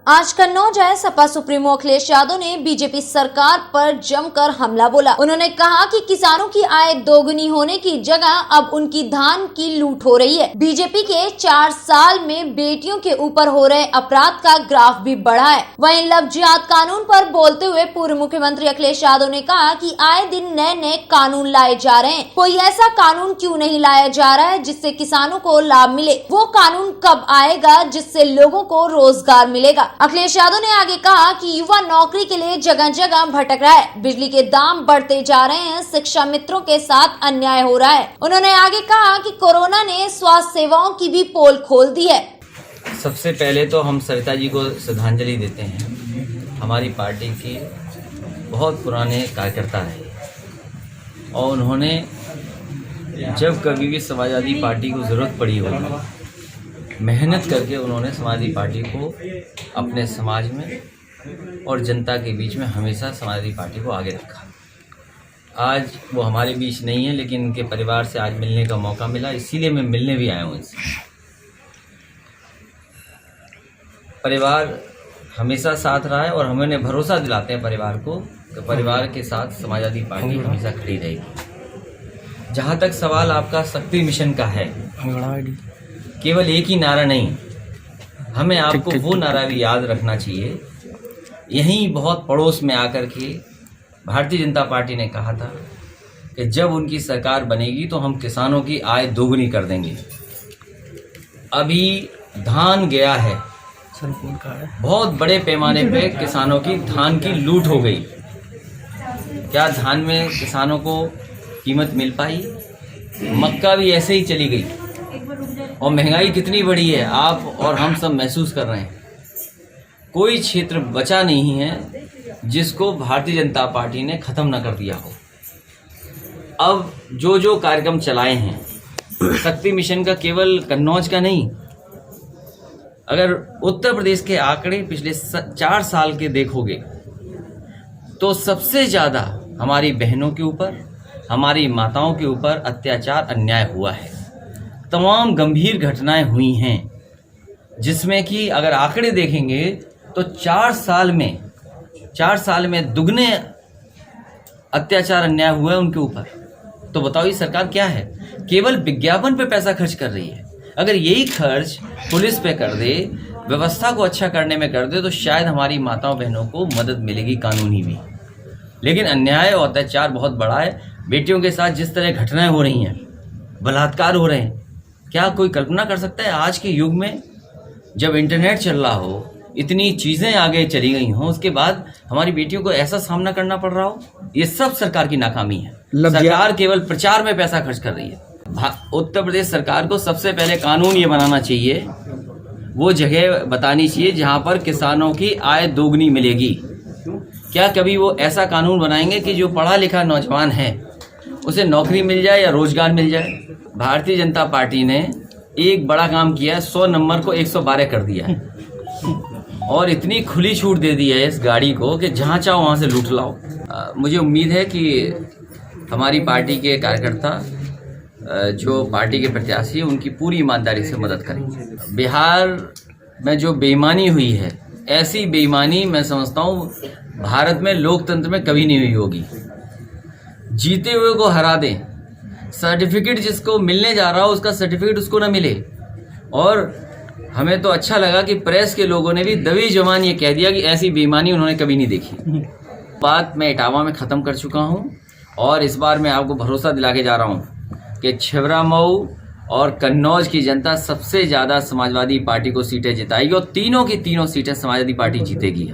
आज कन्नौज आए सपा सुप्रीमो अखिलेश यादव ने बीजेपी सरकार पर जमकर हमला बोला। उन्होंने कहा कि किसानों की आय दोगुनी होने की जगह अब उनकी धान की लूट हो रही है। बीजेपी के 4 साल में बेटियों के ऊपर हो रहे अपराध का ग्राफ भी बढ़ा है। वहीं लव जिहाद कानून पर बोलते हुए पूर्व मुख्यमंत्री अखिलेश यादव ने कहा कि आए दिन नए नए कानून लाए जा रहे हैं, कोई ऐसा कानून क्यों नहीं लाया जा रहा है जिससे किसानों को लाभ मिले। वो कानून कब आएगा जिससे लोगों को रोजगार मिलेगा। अखिलेश यादव ने आगे कहा कि युवा नौकरी के लिए जगह जगह भटक रहा है, बिजली के दाम बढ़ते जा रहे हैं, शिक्षा मित्रों के साथ अन्याय हो रहा है। उन्होंने आगे कहा कि कोरोना ने स्वास्थ्य सेवाओं की भी पोल खोल दी है। सबसे पहले तो हम सरिता जी को श्रद्धांजलि देते हैं। हमारी पार्टी की बहुत पुराने कार्यकर्ता रहे और उन्होंने जब कभी भी समाजवादी पार्टी को जरूरत पड़ी होगी, मेहनत करके उन्होंने समाजवादी पार्टी को अपने समाज में और जनता के बीच में हमेशा समाजवादी पार्टी को आगे रखा। आज वो हमारे बीच नहीं है, लेकिन उनके परिवार से आज मिलने का मौका मिला, इसीलिए मैं मिलने भी आया हूँ इनसे। परिवार हमेशा साथ रहा है और हमें भरोसा दिलाते हैं परिवार को तो परिवार के साथ समाजवादी पार्टी हमेशा खड़ी रहेगी। जहाँ तक सवाल आपका शक्ति मिशन का है, केवल एक ही नारा नहीं, हमें आपको वो नारा भी याद रखना चाहिए। यहीं बहुत पड़ोस में आकर के भारतीय जनता पार्टी ने कहा था कि जब उनकी सरकार बनेगी तो हम किसानों की आय दोगुनी कर देंगे। अभी धान गया है, बहुत बड़े पैमाने पे किसानों की धान की लूट हो गई। क्या धान में किसानों को कीमत मिल पाई? मक्का भी ऐसे ही चली गई और महंगाई कितनी बढ़ी है आप और हम सब महसूस कर रहे हैं। कोई क्षेत्र बचा नहीं है जिसको भारतीय जनता पार्टी ने खत्म न कर दिया हो। अब जो जो कार्यक्रम चलाए हैं, शक्ति मिशन का केवल कन्नौज का नहीं, अगर उत्तर प्रदेश के आंकड़े पिछले 4 साल के देखोगे तो सबसे ज़्यादा हमारी बहनों के ऊपर, हमारी माताओं के ऊपर अत्याचार अन्याय हुआ है। तमाम गंभीर घटनाएं हुई हैं जिसमें कि अगर आंकड़े देखेंगे तो 4 साल में दुगने अत्याचार अन्याय हुआ है उनके ऊपर। तो बताओ ये सरकार क्या है? केवल विज्ञापन पे पैसा खर्च कर रही है। अगर यही खर्च पुलिस पे कर दे, व्यवस्था को अच्छा करने में कर दे तो शायद हमारी माताओं बहनों को मदद मिलेगी कानूनी भी। लेकिन अन्याय और अत्याचार बहुत बड़ा है। बेटियों के साथ जिस तरह घटनाएं हो रही हैं, बलात्कार हो रहे हैं, क्या कोई कल्पना कर सकता है आज के युग में जब इंटरनेट चल रहा हो, इतनी चीज़ें आगे चली गई हों, उसके बाद हमारी बेटियों को ऐसा सामना करना पड़ रहा हो? ये सब सरकार की नाकामी है। सरकार केवल प्रचार में पैसा खर्च कर रही है। उत्तर प्रदेश सरकार को सबसे पहले कानून ये बनाना चाहिए, वो जगह बतानी चाहिए जहाँ पर किसानों की आय दोगुनी मिलेगी। क्या कभी वो ऐसा कानून बनाएंगे कि जो पढ़ा लिखा नौजवान है उसे नौकरी मिल जाए या रोजगार मिल जाए? भारतीय जनता पार्टी ने एक बड़ा काम किया है, 100 नंबर को 112 कर दिया है और इतनी खुली छूट दे दी है इस गाड़ी को कि जहाँ चाहो वहाँ से लूट लाओ। मुझे उम्मीद है कि हमारी पार्टी के कार्यकर्ता जो पार्टी के प्रत्याशी हैं उनकी पूरी ईमानदारी से मदद करेंगे। बिहार में जो बेईमानी हुई है, ऐसी बेईमानी मैं समझता हूँ भारत में लोकतंत्र में कभी नहीं हुई होगी। जीते हुए को हरा दें, सर्टिफिकेट जिसको मिलने जा रहा हो उसका सर्टिफिकेट उसको ना मिले। और हमें तो अच्छा लगा कि प्रेस के लोगों ने भी दबी जबान ये कह दिया कि ऐसी बेईमानी उन्होंने कभी नहीं देखी। बात मैं इटावा में ख़त्म कर चुका हूँ और इस बार मैं आपको भरोसा दिला के जा रहा हूँ कि छिबरामऊ और कन्नौज की जनता सबसे ज़्यादा समाजवादी पार्टी को सीटें जिताएगी और तीनों की तीनों सीटें समाजवादी पार्टी जीतेगी।